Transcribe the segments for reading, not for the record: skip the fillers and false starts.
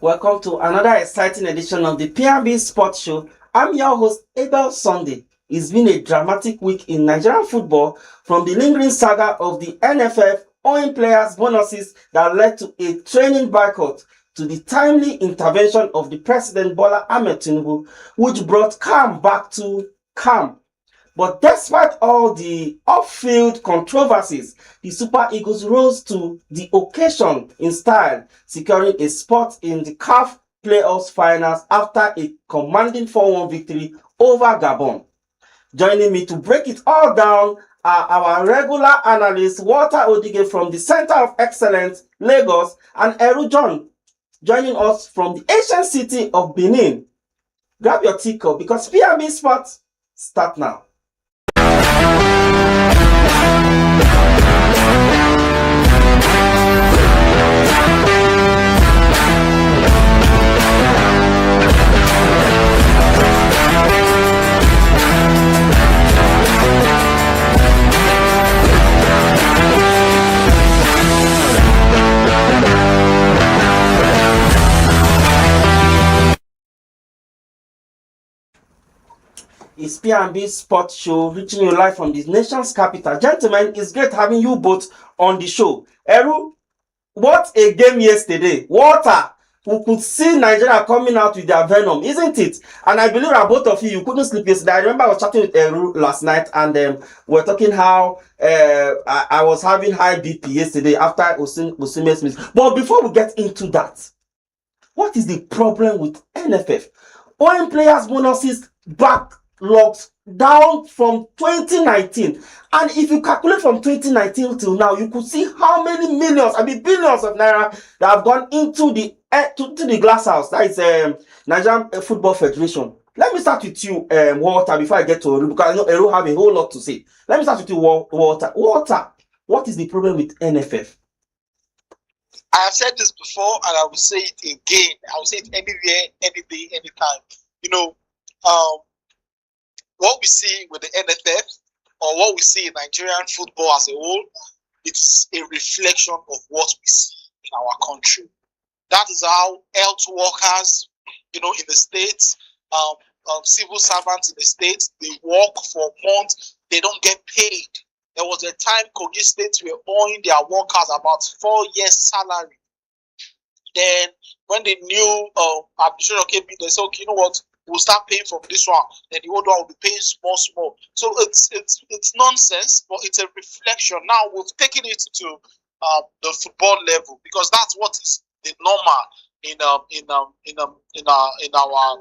Welcome to another exciting edition of the P&B Sports Show. I'm your host, Abel Sunday. It's been a dramatic week in Nigerian football, from the lingering saga of the NFF owing players bonuses that led to a training boycott to the timely intervention of the President Bola Ahmed Tinubu, which brought calm back to calm. But despite all the off-field controversies, the Super Eagles rose to the occasion in style, securing a spot in the CAF playoffs finals after a commanding 4-1 victory over Gabon. Joining me to break it all down are our regular analysts, Walter Odige from the Center of Excellence, Lagos, and Eru John, joining us from the ancient city of Benin. Grab your ticket because P&B Sports start now. It's P&B Sports Show, reaching you live from the nation's capital. Gentlemen, it's great having you both on the show. Eru, what a game yesterday. Walter, we could see Nigeria coming out with their venom, isn't it? And I believe that both of you couldn't sleep yesterday. I remember I was chatting with Eru last night, and we were talking how I was having high BP yesterday after Osimhen's miss. But before we get into that, what is the problem with NFF? Owing players bonuses backlogs down from 2019, and if you calculate from 2019 till now, you could see how many millions, billions of naira that have gone into the glass house. That is Nigerian Football Federation. Let me start with you, Walter, before I get to Eru, because I know Eru have a whole lot to say. Let me start with you, Walter. Walter, what is the problem with NFF? I have said this before, and I will say it again. I will say it anywhere, any day, anytime. What we see with the NFF, or what we see in Nigerian football as a whole, it's a reflection of what we see in our country. That is how health workers, in the states, civil servants in the states, they work for months, they don't get paid. There was a time Kogi State were owing their workers about 4 years' salary. Then, when they knew administration came in, they said, okay, you know what? We'll start paying from this one. Then the old one will be paying small. So it's nonsense, but it's a reflection. Now we've taken it to the football level, because that's what is the normal in our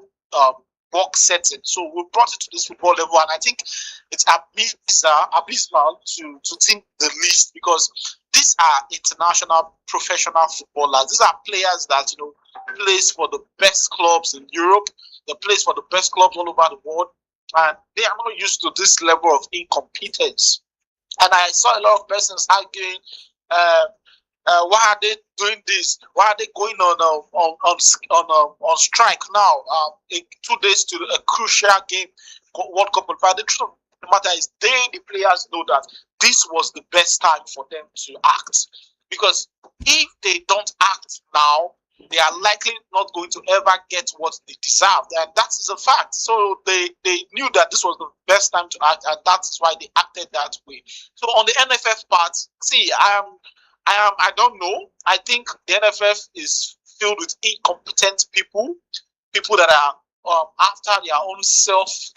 work setting. So we brought it to this football level, and I think it's abysmal to think the least, because these are international professional footballers. These are players that plays for the best clubs in Europe. They plays for the best clubs all over the world, and they are not used to this level of incompetence. And I saw a lot of persons arguing, why are they doing this? Why are they going on strike now? In 2 days to a crucial game, World Cup. But the truth of the matter is, the players know that this was the best time for them to act. Because if they don't act now, they are likely not going to ever get what they deserve, and that is a fact. So they knew that this was the best time to act, and that's why they acted that way. So on the NFF part, see, I don't know. I think the NFF is filled with incompetent people that are after their own self,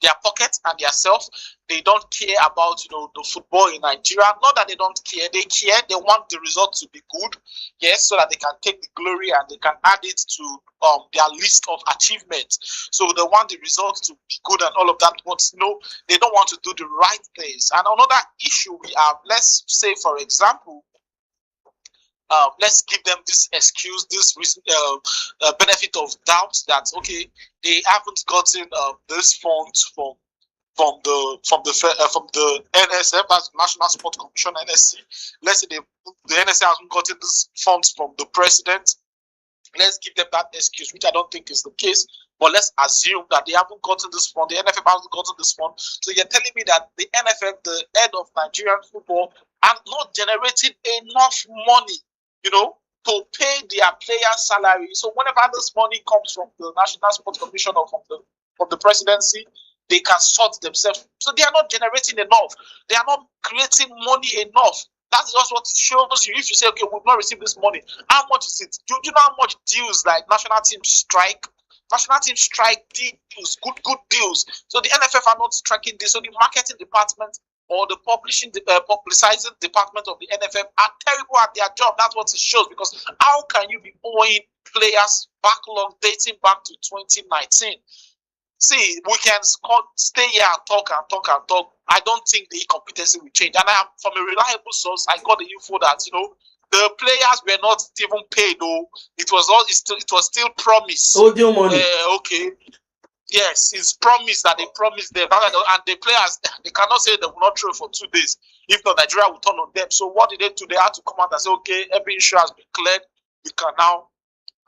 their pockets and their self. They don't care about the football in Nigeria. Not that they don't care. They care. They want the result to be good, yes, so that they can take the glory and they can add it to their list of achievements. So they want the result to be good and all of that. But they don't want to do the right things. And another issue we have, let's say, for example, let's give them this excuse, this benefit of doubt that okay, they haven't gotten this funds from the NSF, as National Sport Commission, NSC. Let's say the NSC hasn't gotten these funds from the president. Let's give them that excuse, which I don't think is the case. But let's assume that they haven't gotten this fund. The NFF hasn't gotten this fund. So you're telling me that the NFF, the head of Nigerian football, are not generating enough money, to pay their players' salary. So whenever this money comes from the National Sports Commission or from the presidency, they can sort themselves. So they are not generating enough. They are not creating money enough. That's just what shows you. If you say, okay, we've not received this money, how much is it? Do you know how much deals like national team strike? National team strike deals, good deals. So the NFF are not striking this. So the marketing department or the publicizing department of the NFF are terrible at their job. That's what it shows. Because how can you be owing players backlog dating back to 2019? See, we can stay here and talk. I don't think the incompetency will change. And from a reliable source, I got the info that the players were not even paid. Though it was still promised. Audio money. Okay. Yes, it's promised that they promised them, and the players, they cannot say they will not train for 2 days. If not, Nigeria will turn on them. So what did they do? They had to come out and say, okay, every issue has been cleared. We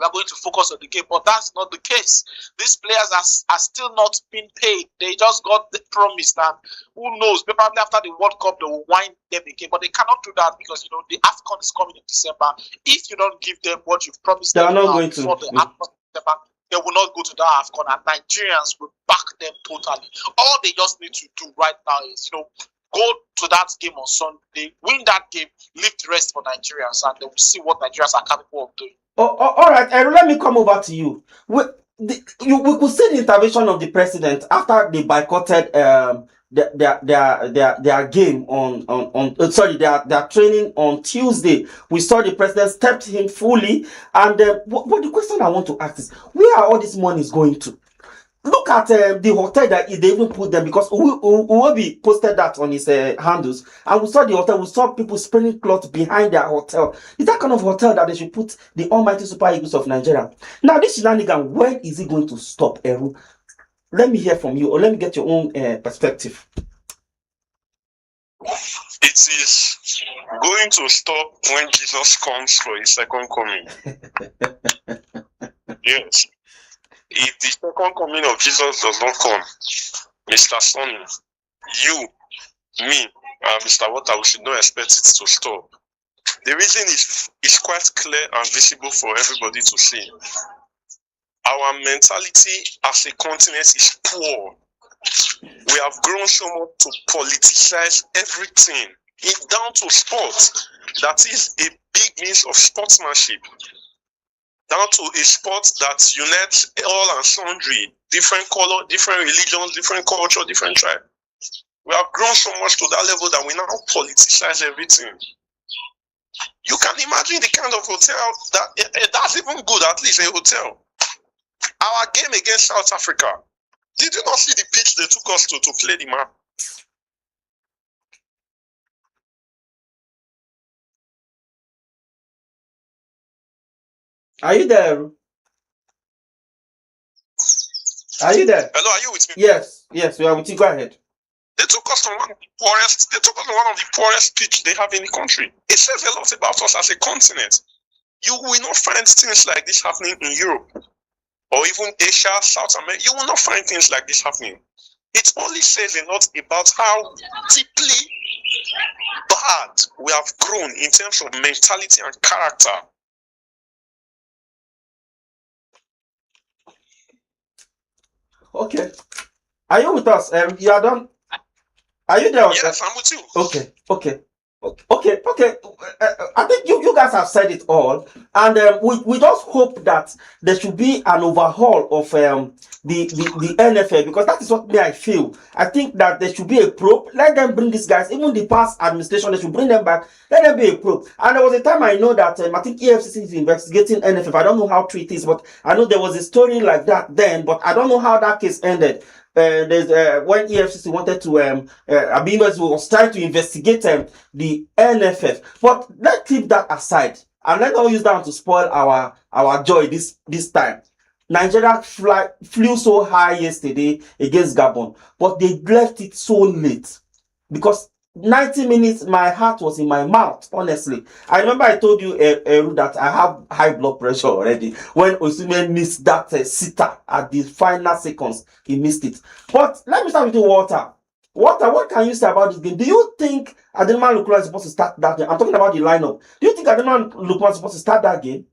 are going to focus on the game, but that's not the case. These players are still not being paid. They just got the promise, and who knows? Probably after the World Cup, they will wind them again. But they cannot do that because the AFCON is coming in December. If you don't give them what you've promised them before the AFCON in December, they will not go to that AFCON, and Nigerians will back them totally. All they just need to do right now is go to that game on Sunday, win that game, leave the rest for Nigerians, and they will see what Nigerians are capable of doing. All right, let me come over to you. We could see the intervention of the president after they boycotted their game their training on Tuesday. We saw the president stepped in fully, and but the question I want to ask is, where are all this money going to? Look at the hotel that they even put them, because Uwobi posted that on his handles, and we saw the hotel. We saw people spraying cloth behind their hotel. Is that kind of hotel that they should put the almighty Super Eagles of Nigeria? Now, this shenanigan, when is it going to stop, Eru? Let me hear from you, or let me get your own perspective. It is going to stop when Jesus comes for his second coming. Yes. If the second coming of Jesus does not come, Mr. Sonny, you, me, Mr. Water, we should not expect it to stop. The reason is quite clear and visible for everybody to see. Our mentality as a continent is poor. We have grown so much to politicize everything, down to sport. That is a big means of sportsmanship. Down to a sport that unites all and sundry, different color, different religions, different culture, different tribe. We have grown so much to that level that we now politicize everything. You can imagine the kind of hotel that's even good, at least a hotel. Our game against South Africa. Did you not see the pitch they took us to play the match? Are you there? Are you there? Hello, are you with me? Yes, we are with you. Go ahead. They took us to one of the poorest pitch they have in the country. It says a lot about us as a continent. You will not find things like this happening in Europe or even Asia, South America. You will not find things like this happening. It only says a lot about how deeply bad we have grown in terms of mentality and character. Okay. Are you with us? You are done? Are you there? Yes, I'm with you. Okay. I think you guys have said it all, and we just hope that there should be an overhaul of the NFL, because that is what I feel. I think that there should be a probe. Let them bring these guys, even the past administration, they should bring them back. Let them be a probe. And there was a time I know that I think EFCC is investigating NFL. I don't know how true it is, but I know there was a story like that then, but I don't know how that case ended. There's when EFCC wanted to Abingas was trying to investigate the NFF, but let's keep that aside and let's not use that to spoil our joy this time. Nigeria flew so high yesterday against Gabon, but they left it so late because 90 minutes my heart was in my mouth. Honestly, I remember I told you that I have high blood pressure already when Osimhen missed that sitter at the final seconds. He missed it. But let me start with the water. What can you say about this game? Do you think Ademola Lookman is supposed to start that game? I'm talking about the lineup. Do you think Ademola Lookman is supposed to start that game?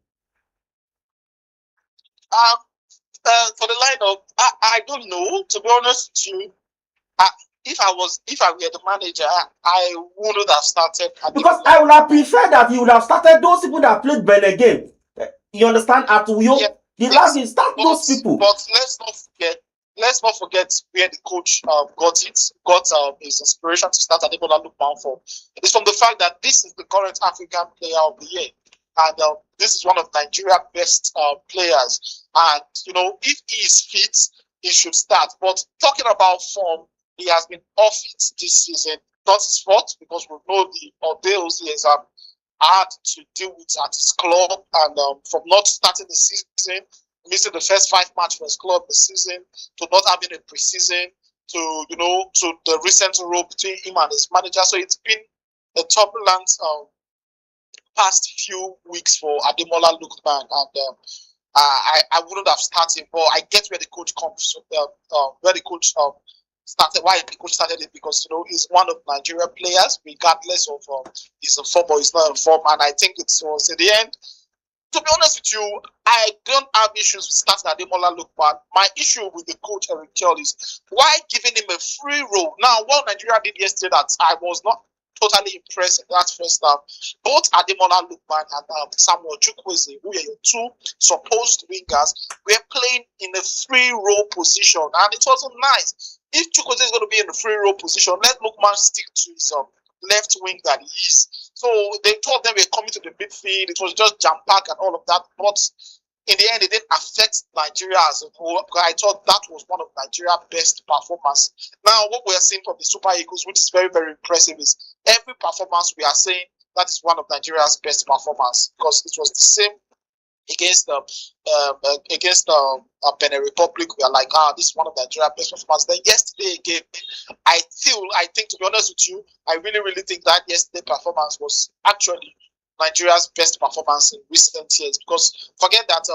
For the lineup, I don't know. To be honest with you, if I were the manager, I wouldn't have started. Because I would have preferred that he would have started those people that played Benin game. You understand? At Uyo, Yeah, the yes, last game, start but, those people. But let's not forget where the coach got his inspiration to start Ademola Lookman from. It's from the fact that this is the current African Player of the Year, and this is one of Nigeria's best players. And you know, if he is fit, he should start. But talking about form, he has been off it this season. Not his fault, because we know the ordeals he has had to deal with at his club, and from not starting the season, missing the first 5 matches for his club this season, to not having a preseason, to the recent row between him and his manager. So it's been a turbulent past few weeks for Ademola Lookman, and I wouldn't have started, but I get where the coach comes, where the coach started. Why the coach started it, because he's one of Nigeria players, regardless of he's in form or he's not in form, and I think it was in the end. To be honest with you, I don't have issues with starting Ademola Lookman. My issue with the coach Eric Chell is why giving him a free role. Now, what Nigeria did yesterday that I was not totally impressed in that first half. Both Ademola Lookman and Samuel Chukwueze, who are your two supposed wingers, were playing in a free role position, and it wasn't nice. If Chukwueze is going to be in the free role position, let Lookman stick to his left wing that he is. So they thought they were coming to the midfield. It was just jam pack and all of that, but in the end, it didn't affect Nigeria as a whole. I thought that was one of Nigeria's best performances. Now, what we are seeing from the Super Eagles, which is very, very impressive, is every performance we are saying that is one of Nigeria's best performances, because it was the same against Benin Republic. We are like, this is one of Nigeria's best performances. Then yesterday again, I think to be honest with you, I really, really think that yesterday performance was actually Nigeria's best performance in recent years, because forget that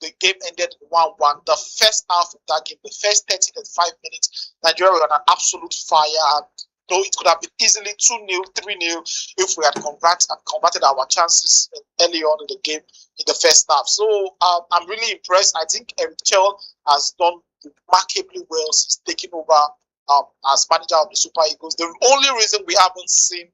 the game ended 1-1. The first half of that game, the first 30 to 5 minutes, Nigeria were on an absolute fire, and though it could have been easily 2-0, 3-0 if we had converted our chances early on in the game in the first half. So I'm really impressed. I think Eric Chell has done remarkably well since taking over as manager of the Super Eagles. The only reason we haven't seen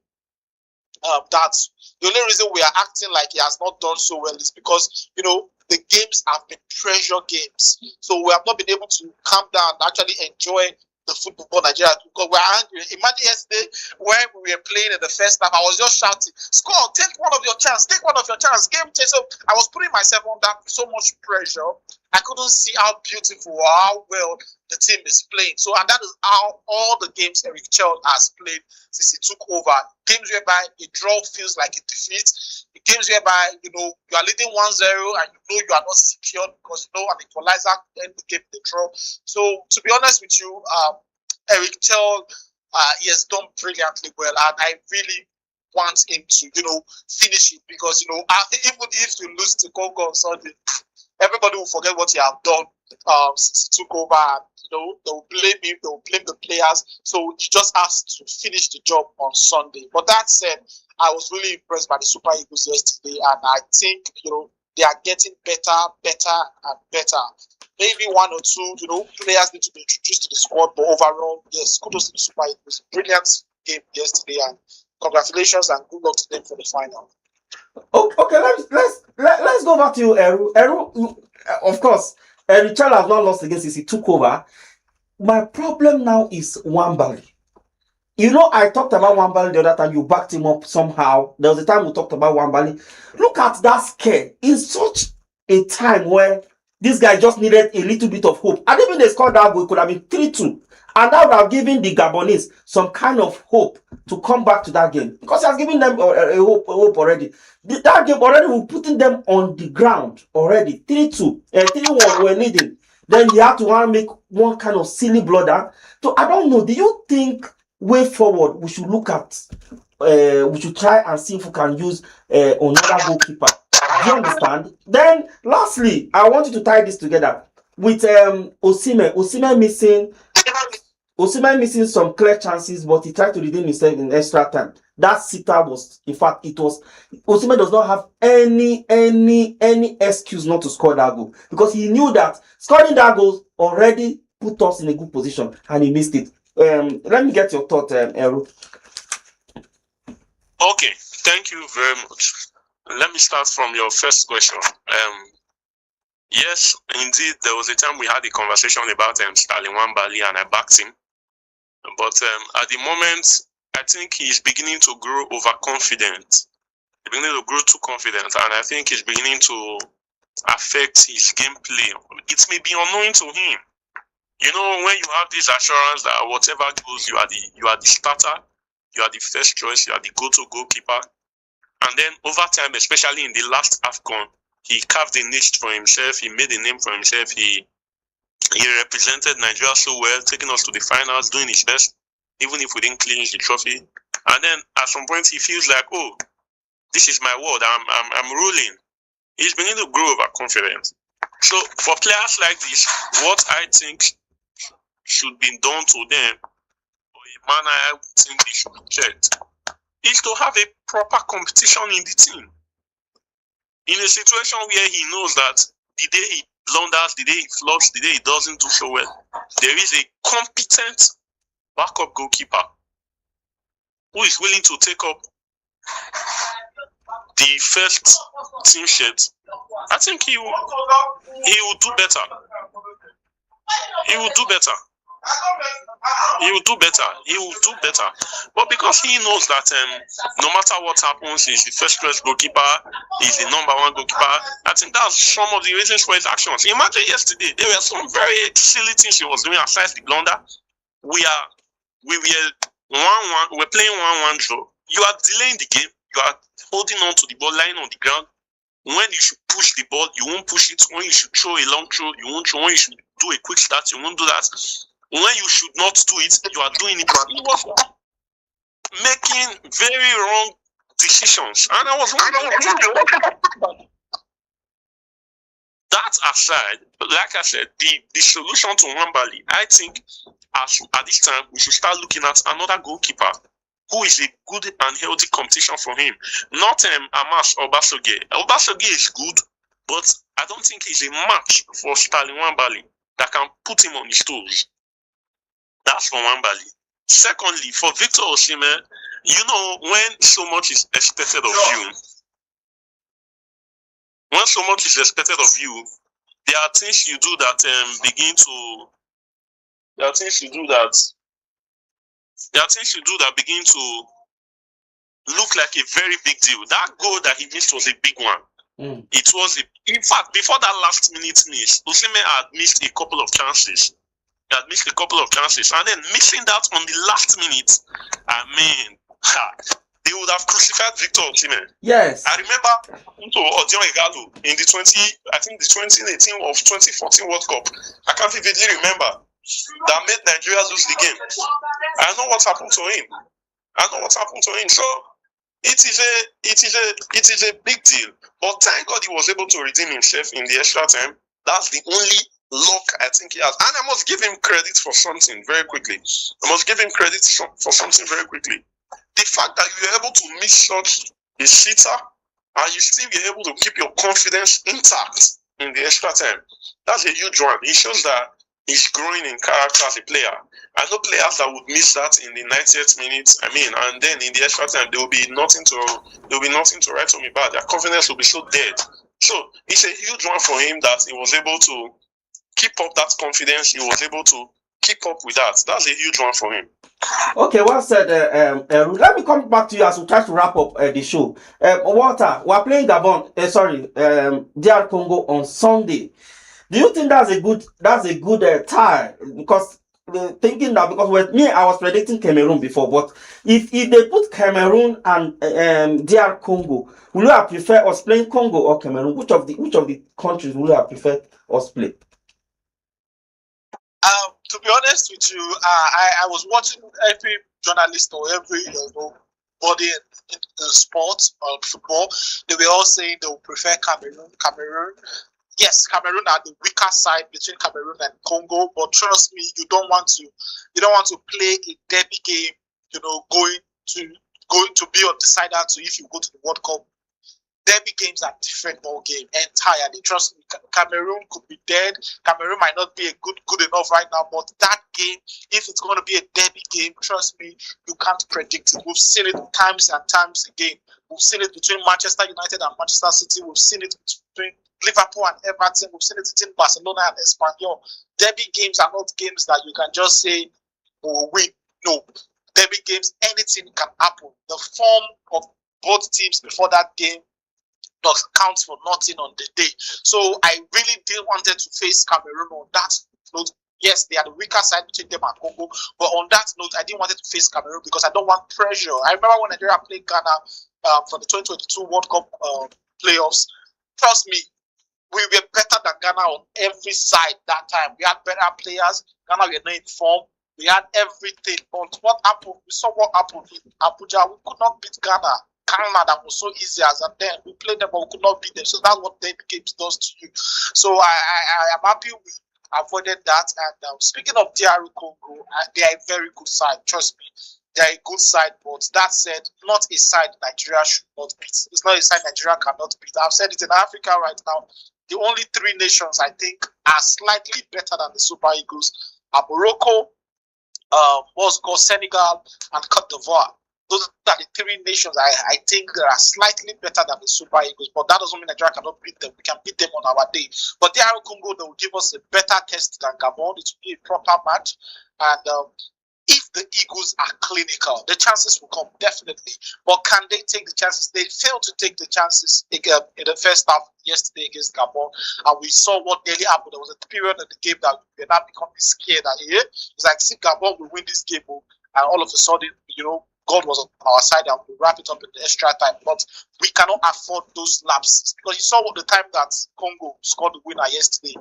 the only reason we are acting like he has not done so well is because the games have been pressure games, so we have not been able to calm down and actually enjoy the football Nigeria, because we're angry. Imagine yesterday when we were playing in the first half, I was just shouting, "Score! Take one of your chances! Take one of your chances!" Game change. So I was putting myself under so much pressure. I couldn't see how beautiful, how well the team is playing. So, and that is how all the games Eric Chell has played since he took over. Games whereby a draw feels like a defeat. The games whereby you are leading 1-0 and you are not secure because an equalizer end the game the draw. So, to be honest with you, Eric Chell, he has done brilliantly well, and I really want him to finish it, because even if you lose to Congo on Sunday, everybody will forget what he have done since he took over, and they'll blame him, they'll blame the players. So he just has to finish the job on Sunday. But that said, I was really impressed by the Super Eagles yesterday, and I think they are getting better and better. Maybe one or two players need to be introduced to the squad, but overall, yes, kudos to the Super Eagles. Brilliant game yesterday, and congratulations and good luck to them for the final. Okay, let's go back to you, Eru. Of course, Richard has not lost against since he took over. My problem now is Wambali. I talked about Wambali the other time. You backed him up somehow. There was a time we talked about Wambali. Look at that scare. In such a time where this guy just needed a little bit of hope. And even they scored that goal, it could have been 3-2. And that would have given the Gabonese some kind of hope to come back to that game, because he has given them a hope already. That game already was putting them on the ground already. 3-2, 3-1 we're leading. Then he had to make one kind of silly blunder. So I don't know. Do you think way forward we should look at? We should try and see if we can use another goalkeeper. Do you understand? Then lastly, I want you to tie this together with Osimhen. Osimhen missing Osimhen missing some clear chances, but he tried to redeem himself in extra time. That sitter was, in fact, it was. Osimhen does not have any excuse not to score that goal, because he knew that scoring that goal already put us in a good position, and he missed it. Let me get your thought, Eru. Okay, thank you very much. Let me start from your first question. Yes, indeed, there was a time we had a conversation about Sterling Nwabali, and I backed him. But at the moment, I think he's beginning to grow overconfident. He's beginning to grow too confident, and I think he's beginning to affect his gameplay. It may be unknown to him. You know, when you have this assurance that whatever goes, you are the starter, you are the first choice, you are the go-to goalkeeper. And then over time, especially in the last AFCON, he carved a niche for himself, he made a name for himself, he represented Nigeria so well, taking us to the finals, doing his best, even if we didn't clinch the trophy. And then at some point he feels like, oh, this is my world, I'm ruling. He's beginning to grow overconfident. So for players like this, what I think should be done to them, or a manner I think they should be checked, is to have a proper competition in the team. In a situation where he knows that the day he blunders, the day he flops, the day he doesn't do so well, there is a competent backup goalkeeper who is willing to take up the first team shirt. I think he will do better. He will do better. He will do better. He will do better. But because he knows that no matter what happens, he's the first choice goalkeeper, he's the number one goalkeeper. I think that's some of the reasons for his actions. Imagine yesterday, there were some very silly things he was doing aside the blunder. We were 1-1, we're playing 1-1 draw. You are delaying the game, you are holding on to the ball, lying on the ground. When you should push the ball, you won't push it. When you should throw a long throw, you won't throw. When you should do a quick start, you won't do that. When you should not do it, you are doing it. He was making very wrong decisions. And I was wondering, that aside, like I said, the solution to Nwabali, I think at this time, we should start looking at another goalkeeper who is a good and healthy competition for him. Not Amas Obasogie. Obasogie is good, but I don't think he's a match for Sterling Nwabali that can put him on his toes. That's for Nwabali. Secondly, for Victor Osimhen, you know, when so much is expected of you, there are things you do that begin to look like a very big deal. That goal that he missed was a big one. It was, in fact, before that last minute miss, Osimhen had missed a couple of chances. And then missing that on the last minute, I mean, they would have crucified Victor Osimhen. Yes. I remember to Odion Igalo in the 2018 or 2014 World Cup. I can't vividly remember. That made Nigeria lose the game. I know what happened to him. So it is a big deal. But thank God he was able to redeem himself in the extra time. That's the only luck I think he has. And I must give him credit for something very quickly. The fact that you were able to miss such a sitter and you still be able to keep your confidence intact in the extra time, that's a huge one. It shows that he's growing in character as a player. I know players that would miss that in the 90th minute. And then in the extra time, there will be nothing to write home about. Their confidence will be so dead. So it's a huge one for him that he was able to keep up that confidence. He was able to keep up with that. That's a huge one for him. Okay, well said. Let me come back to you as we try to wrap up the show. Walter, we're playing Gabon. DR Congo on Sunday. Do you think that's a good tie? Because thinking that, because with me I was predicting Cameroon before, but if they put Cameroon and DR Congo, would you have preferred us playing Congo or Cameroon? Which of the countries would you have preferred us play? To be honest with you, I was watching every journalist or every body in sports or football. They were all saying they would prefer Cameroon. yes, Cameroon are the weaker side between Cameroon and Congo, but trust me, you don't want to play a derby game, going to be undecided to if you go to the World Cup. Derby games are different ball game entirely. Trust me, Cameroon could be dead. Cameroon might not be good enough right now, but that game, if it's going to be a derby game, trust me, you can't predict it. We've seen it times and times again. We've seen it between Manchester United and Manchester City. We've seen it between Liverpool and Everton. We've seen it between Barcelona and Espanyol. Derby games are not games that you can just say, "Oh, win." No, derby games, anything can happen. The form of both teams before that game does count for nothing on the day. So I really did wanted to face Cameroon on that note. Yes, they are the weaker side between them and Congo, but on that note, I didn't want to face Cameroon because I don't want pressure. I remember when Nigeria played Ghana for the 2022 World Cup playoffs. Trust me, we were better than Ghana on every side that time. We had better players. Ghana were not in form. We had everything. But what happened? We saw what happened in Abuja. We could not beat Ghana. That was so easy as, and then we played them, but we could not beat them. So that's what the games does to you. So I am happy we avoided that. And speaking of DR Congo, they are a very good side. Trust me, they are a good side. But that said, not a side Nigeria should not beat. It's not a side Nigeria cannot beat. I've said it in Africa right now. The only three nations I think are slightly better than the Super Eagles are Morocco, Senegal, and Cote d'Ivoire. Those are the three nations I think that are slightly better than the Super Eagles, but that doesn't mean Nigeria cannot beat them. We can beat them on our day. But DR Congo, they will give us a better test than Gabon. It will be a proper match. And if the Eagles are clinical, the chances will come, definitely. But can they take the chances? They failed to take the chances in the first half yesterday against Gabon. And we saw what nearly happened. There was a period of the game that we were not becoming scared. It's like, see, Gabon will win this game. And all of a sudden, God was on our side and we wrap it up in the extra time. But we cannot afford those lapses. Because you saw what the time that Congo scored the winner yesterday.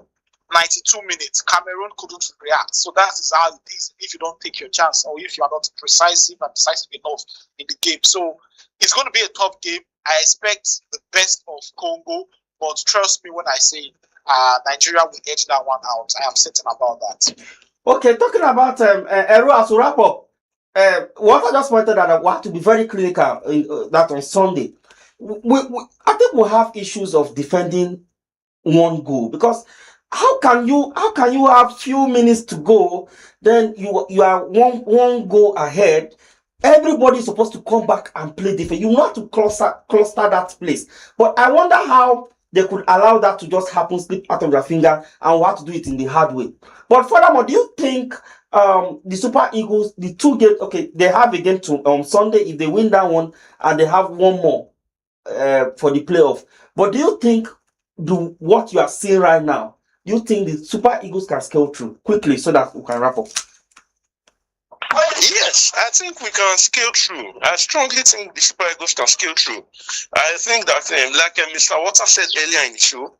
92 minutes. Cameroon couldn't react. So that is how it is if you don't take your chance or if you are not decisive enough in the game. So it's going to be a tough game. I expect the best of Congo. But trust me when I say Nigeria will edge that one out. I am certain about that. Okay, talking about Eru as a wrap up. What I just pointed out, we have to be very clinical that on Sunday. I think we'll have issues of defending one goal because how can you have few minutes to go, then you are one goal ahead. Everybody is supposed to come back and play defense. You have to cluster that place. But I wonder how they could allow that to just happen, slip out of their finger, and we have to do it in the hard way. But furthermore, do you think the Super Eagles, the two games, okay, they have a game on Sunday. If they win that one, and they have one more for the playoff. But do you think what you are seeing right now, do you think the Super Eagles can scale through quickly so that we can wrap up? Yes, I think we can scale through. I strongly think the Super Eagles can scale through. I think that, like Mr. Water said earlier in the show,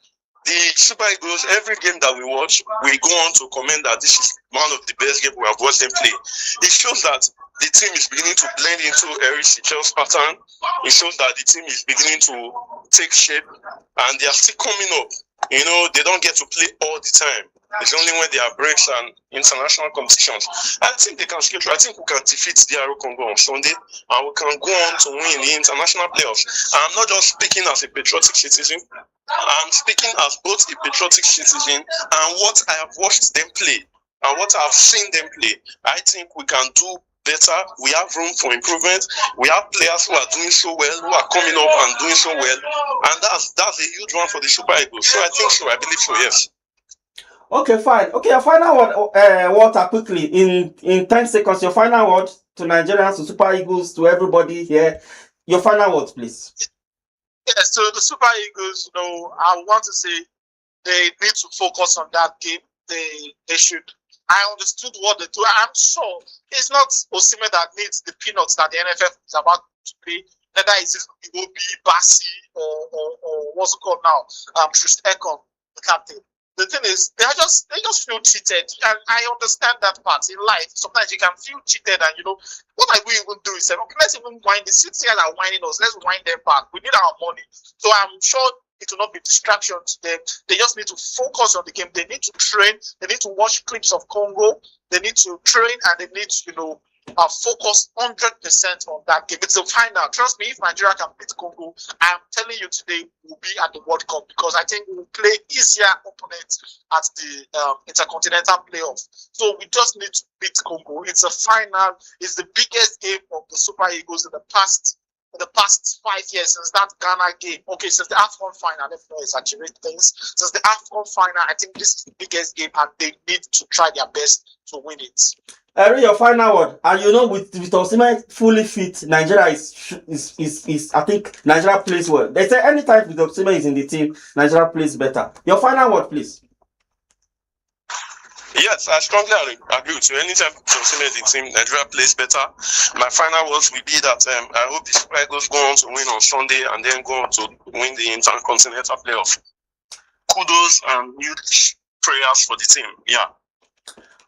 the Super Eagles, every game that we watch, we go on to comment that this is one of the best games we have watched them play. It shows that the team is beginning to blend into Eric Sichel's pattern. It shows that the team is beginning to take shape and they are still coming up. They don't get to play all the time. It's only when there are breaks and international competitions. I think they can scale through. I think we can defeat DR Congo on Sunday and we can go on to win the international playoffs. I'm not just speaking as a patriotic citizen. I'm speaking as both a patriotic citizen and what I have watched them play and what I've seen them play. I think we can do better. We have room for improvement. We have players who are doing so well, who are coming up and doing so well, and that's a huge one for the Super Eagles. So I think so. I believe so. Yes. Okay, fine. Okay, your final word, Walter, quickly in 10 seconds. Your final word to Nigerians, to Super Eagles, to everybody here. Your final words, please. Yes, so the Super Eagles, I want to say they need to focus on that game. They should. I understood what they do. I'm sure it's not Osimhen that needs the peanuts that the NFF is about to pay. Neither is it will be Bassi or what's it called now? Trist Ekong, the captain. The thing is, they just feel cheated, and I understand that part in life. Sometimes you can feel cheated, and what I will even do is say, okay, let's even wind the city and are winding us. Let's wind them back. We need our money. So I'm sure it will not be distraction to them. They just need to focus on the game. They need to train. They need to watch clips of Congo. They need to train, and they need to, focus 100% on that game. It's a final. Trust me, if Nigeria can beat Congo, I'm telling you today, we'll be at the World Cup, because I think we will play easier opponents at the intercontinental playoff. So we just need to beat Congo. It's a final. It's the biggest game of the Super Eagles in the past 5 years, since that Ghana game. Okay, since the AFCON final, let's not exaggerate things. Since the AFCON final, I think this is the biggest game, and they need to try their best to win it. Your final word. And with Osimhen fully fit, Nigeria is I think Nigeria plays well. They say anytime with Osimhen is in the team, Nigeria plays better. Your final word, please. Yes, I strongly agree with you. Anytime Osimhen is in the team, Nigeria plays better. My final words will be that I hope the Super Eagles go on to win on Sunday and then go on to win the intercontinental playoff. Kudos and huge prayers for the team. Yeah.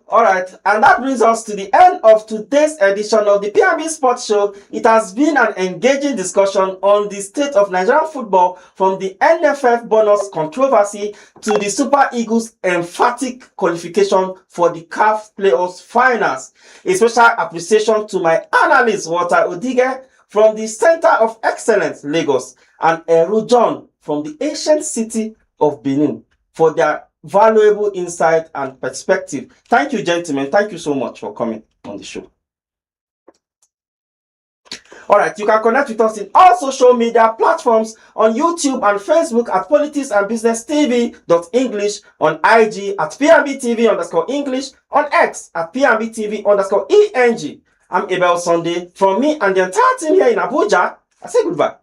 All right, and that brings us to the end of today's edition of the PNB Sports Show. It has been an engaging discussion on the state of Nigerian football, from the NFF bonus controversy to the Super Eagles' emphatic qualification for the CAF Playoffs finals. A special appreciation to my analyst, Walter Odige, from the Center of Excellence, Lagos, and Eru John from the ancient city of Benin for their valuable insight and perspective. Thank you, gentlemen. Thank you so much for coming on the show. All right, you can connect with us in all social media platforms on YouTube and Facebook at Politics&BusinessTV.English, on IG at PNBTV_English, on X at PNBTV_ENG. I'm Abel Sunday. From me and the entire team here in Abuja, I say goodbye.